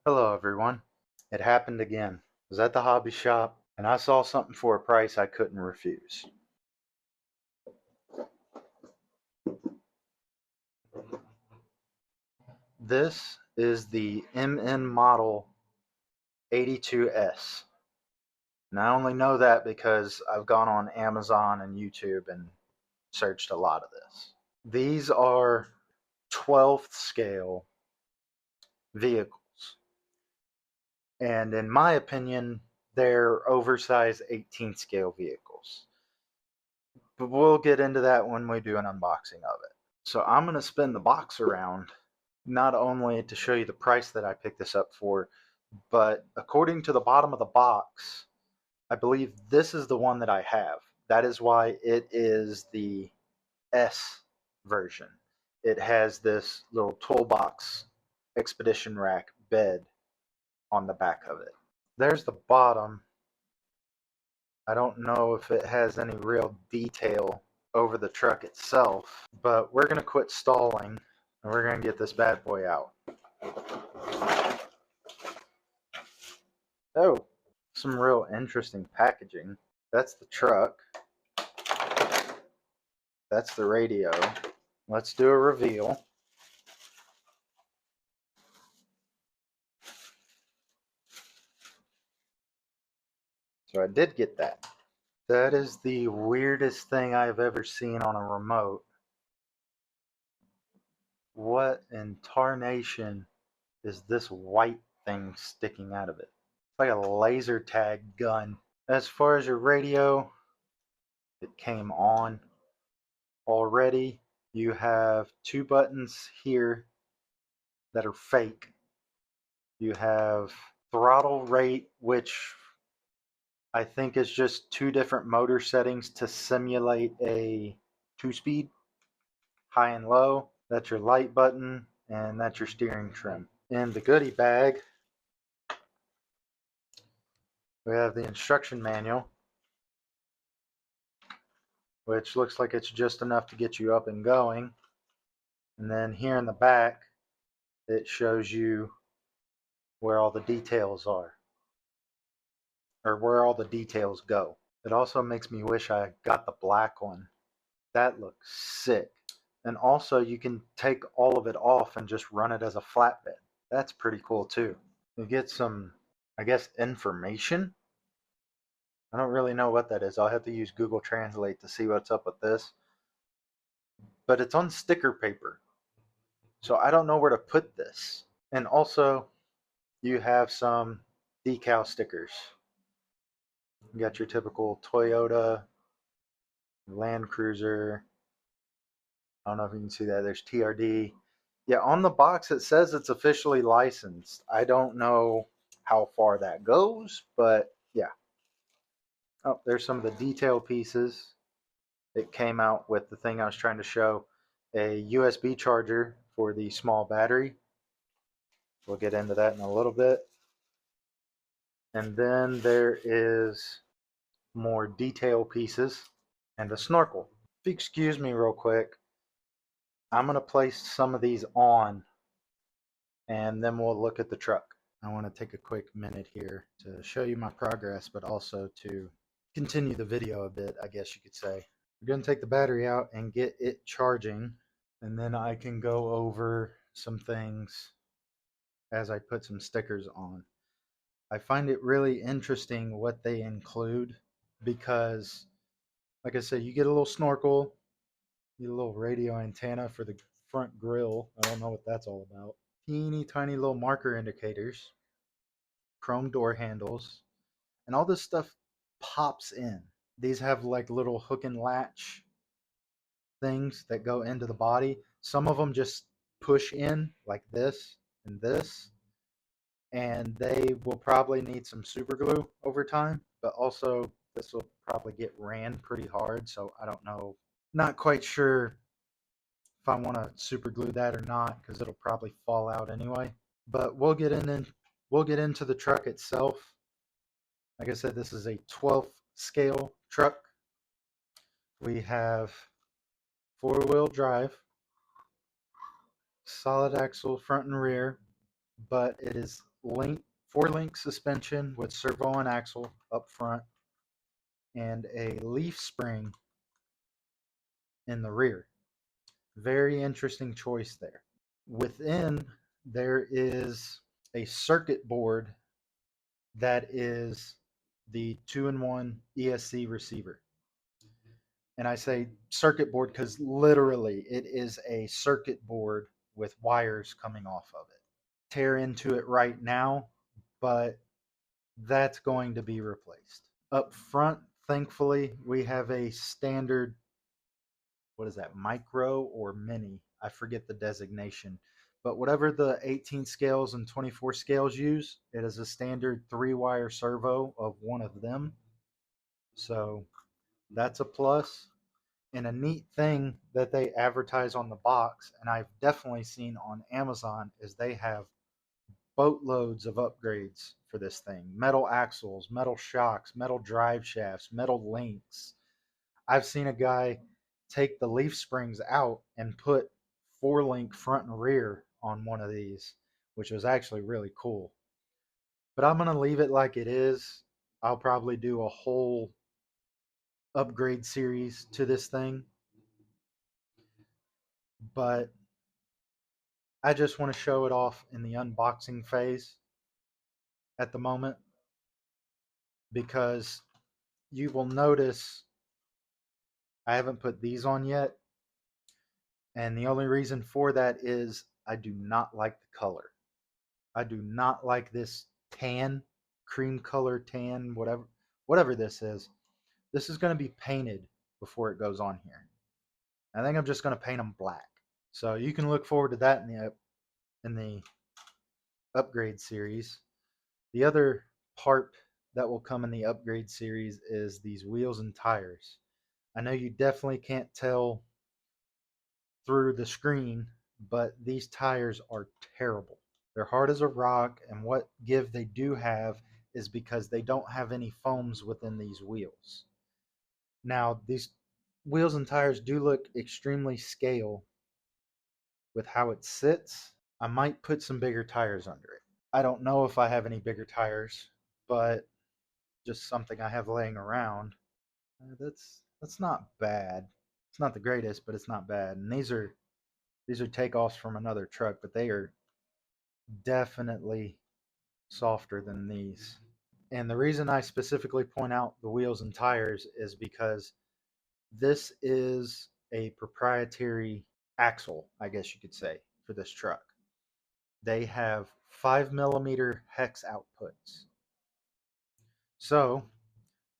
Hello everyone. It happened again. I was at the hobby shop and I saw something for a price I couldn't refuse. This is the MN model 82S. And I only know that because I've gone on Amazon and YouTube and searched a lot of this. These are 12th scale vehicles. And in my opinion, they're oversized 18th scale vehicles. But we'll get into that when we do an unboxing of it. So I'm going to spin the box around, not only to show you the price that I picked this up for, but according to the bottom of the box, I believe this is the one that I have. That is why it is the S version. It has this little toolbox expedition rack bed on the back of it. There's the bottom. I don't know if it has any real detail over the truck itself, but we're going to quit stalling and we're going to get this bad boy out. Oh, some real interesting packaging. That's the truck. That's the radio. Let's do a reveal. So I did get that. That is the weirdest thing I've ever seen on a remote. What in tarnation is this white thing sticking out of it? It's like a laser tag gun. As far as your radio, it came on already. You have two buttons here that are fake. You have throttle rate, which I think is just two different motor settings to simulate a 2-speed, high and low. That's your light button, and that's your steering trim. In the goodie bag, we have the instruction manual, which looks like it's just enough to get you up and going. And then here in the back, it shows you where all the details are, or where all the details go. It also makes me wish I got the black one. That looks sick. And also you can take all of it off and just run it as a flatbed. That's pretty cool too. You get some, I guess, information. I don't really know what that is. I'll have to use Google Translate to see what's up with this. But it's on sticker paper. So I don't know where to put this. And also you have some decal stickers. You got your typical Toyota, Land Cruiser. I don't know if you can see that. There's TRD. Yeah, on the box it says it's officially licensed. I don't know how far that goes, but yeah. Oh, there's some of the detail pieces. It came out with the thing I was trying to show, a USB charger for the small battery. We'll get into that in a little bit. And then there is more detail pieces and a snorkel. If you excuse me real quick, I'm going to place some of these on and then we'll look at the truck. I want to take a quick minute here to show you my progress, but also to continue the video a bit, I guess you could say. We're going to take the battery out and get it charging, and then I can go over some things as I put some stickers on. I find it really interesting what they include because, like I said, you get a little snorkel, you get a little radio antenna for the front grille. I don't know what that's all about. Teeny tiny little marker indicators, chrome door handles, and all this stuff pops in. These have like little hook and latch things that go into the body. Some of them just push in like this and this, and they will probably need some super glue over time, but also this will probably get ran pretty hard, so I don't know. Not quite sure if I want to super glue that or not because it'll probably fall out anyway. But we'll get into the truck itself. Like I said, this is a 12th scale truck. We have 4-wheel drive, solid axle front and rear, but it is 4-link suspension with servo and axle up front, and a leaf spring in the rear. Very interesting choice there. Within, there is a circuit board that is the 2-in-1 ESC receiver. And I say circuit board because literally it is a circuit board with wires coming off of it. Tear into it right now, but that's going to be replaced. Up front, thankfully, we have a standard, what is that, micro or mini? I forget the designation. But whatever the 18 scales and 24 scales use, it is a standard 3-wire servo of one of them. So that's a plus. And a neat thing that they advertise on the box, and I've definitely seen on Amazon, is they have boatloads of upgrades for this thing. Metal axles, metal shocks, metal drive shafts, metal links. I've seen a guy take the leaf springs out and put 4-link front and rear on one of these, which was actually really cool. But I'm going to leave it like it is. I'll probably do a whole upgrade series to this thing. But I just want to show it off in the unboxing phase at the moment, because you will notice I haven't put these on yet. And the only reason for that is I do not like the color. I do not like this tan, cream color tan, whatever this is. This is going to be painted before it goes on here. I think I'm just going to paint them black. So you can look forward to that in the upgrade series. The other part that will come in the upgrade series is these wheels and tires. I know you definitely can't tell through the screen, but these tires are terrible. They're hard as a rock, and what give they do have is because they don't have any foams within these wheels. Now, these wheels and tires do look extremely scale with how it sits. I might put some bigger tires under it. I don't know if I have any bigger tires, but just something I have laying around. That's not bad. It's not the greatest, but it's not bad. And these are takeoffs from another truck, but they are definitely softer than these. And the reason I specifically point out the wheels and tires is because this is a proprietary axle, I guess you could say, for this truck. They have 5mm hex outputs. So,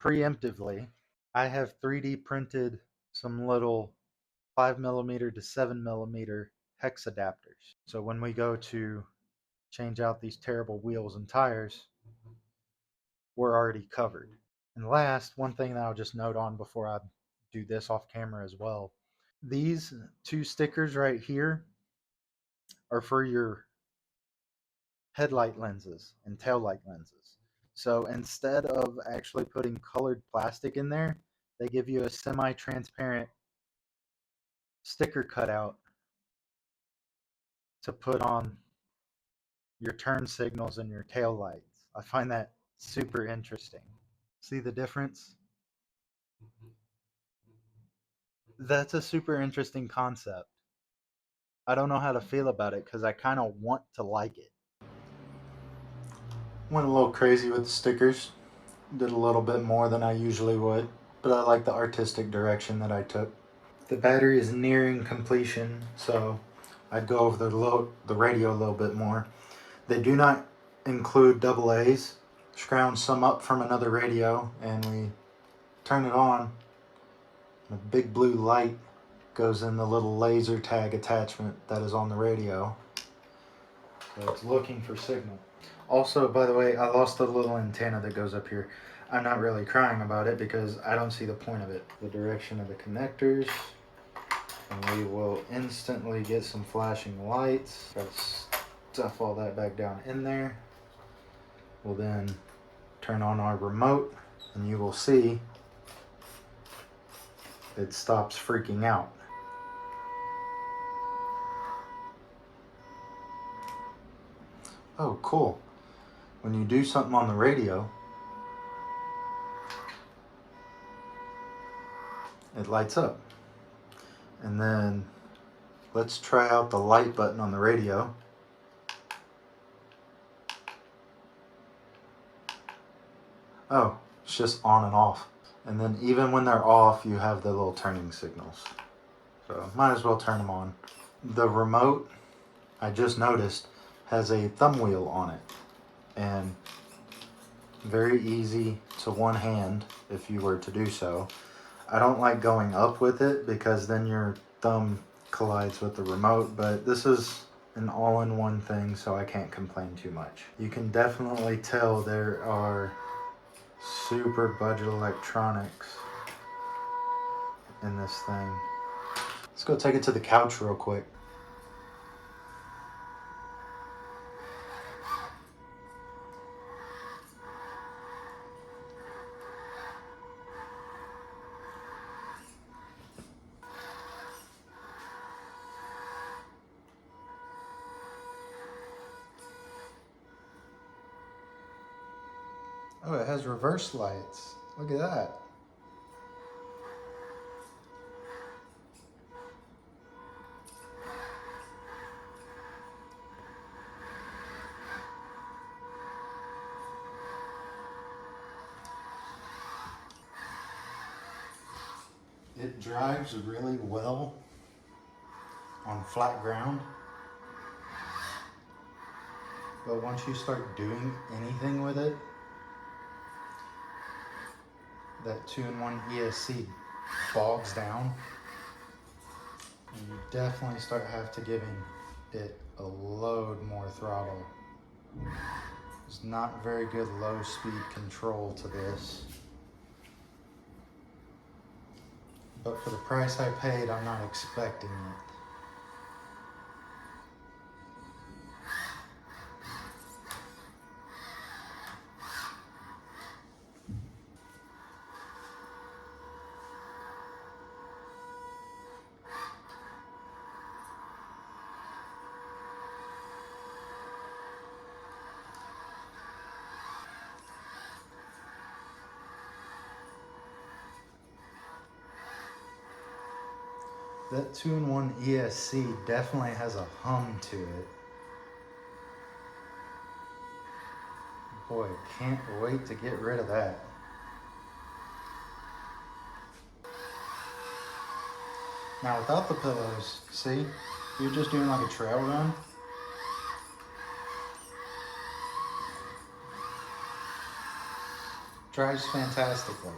preemptively, I have 3D printed some little 5mm to 7mm hex adapters. So when we go to change out these terrible wheels and tires, we're already covered. And last, one thing that I'll just note on before I do this off camera as well. These 2 stickers right here are for your headlight lenses and taillight lenses. So instead of actually putting colored plastic in there, they give you a semi-transparent sticker cutout to put on your turn signals and your tail lights. I find that super interesting. See the difference? That's a super interesting concept. I don't know how to feel about it because I kind of want to like it. Went a little crazy with the stickers. Did a little bit more than I usually would, but I like the artistic direction that I took. The battery is nearing completion, so I'd go over the radio a little bit more. They do not include double A's. Scrounge some up from another radio, and we turn it on. A big blue light goes in the little laser tag attachment that is on the radio. So it's looking for signal. Also, by the way, I lost the little antenna that goes up here. I'm not really crying about it because I don't see the point of it. The direction of the connectors. And we will instantly get some flashing lights. Try to stuff all that back down in there. We'll then turn on our remote and you will see it stops freaking out. Oh, cool. when you do something on the radio, it lights up. And then let's try out the light button on the radio. Oh, it's just on and off. And then even when they're off, you have the little turning signals. So might as well turn them on. The remote, I just noticed, has a thumb wheel on it. And very easy to one hand if you were to do so. I don't like going up with it because then your thumb collides with the remote, but this is an all-in-one thing, so I can't complain too much. You can definitely tell there are super budget electronics in this thing. Let's go take it to the couch real quick. Oh, it has reverse lights. Look at that. It drives really well on flat ground, but once you start doing anything with it, that 2-in-1 ESC bogs down, and you definitely start giving it a load more throttle. There's not very good low speed control to this, but for the price I paid, I'm not expecting it. That 2-in-1 ESC definitely has a hum to it. Boy, can't wait to get rid of that. Now without the pillows, see? You're just doing like a trail run. Drives fantastically.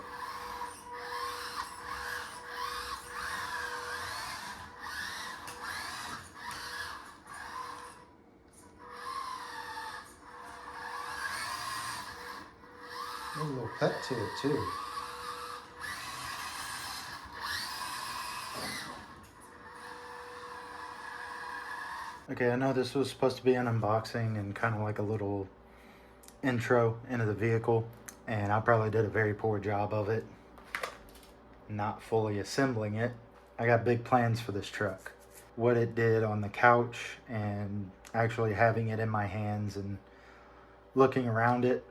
There's a little pep to it too. Okay, I know this was supposed to be an unboxing and kind of like a little intro into the vehicle, and I probably did a very poor job of it, not fully assembling it. I got big plans for this truck. What it did on the couch and actually having it in my hands and looking around it,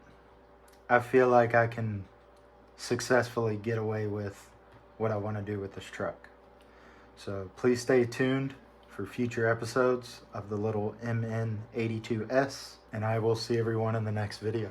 I feel like I can successfully get away with what I want to do with this truck. So please stay tuned for future episodes of the little MN82S, and I will see everyone in the next video.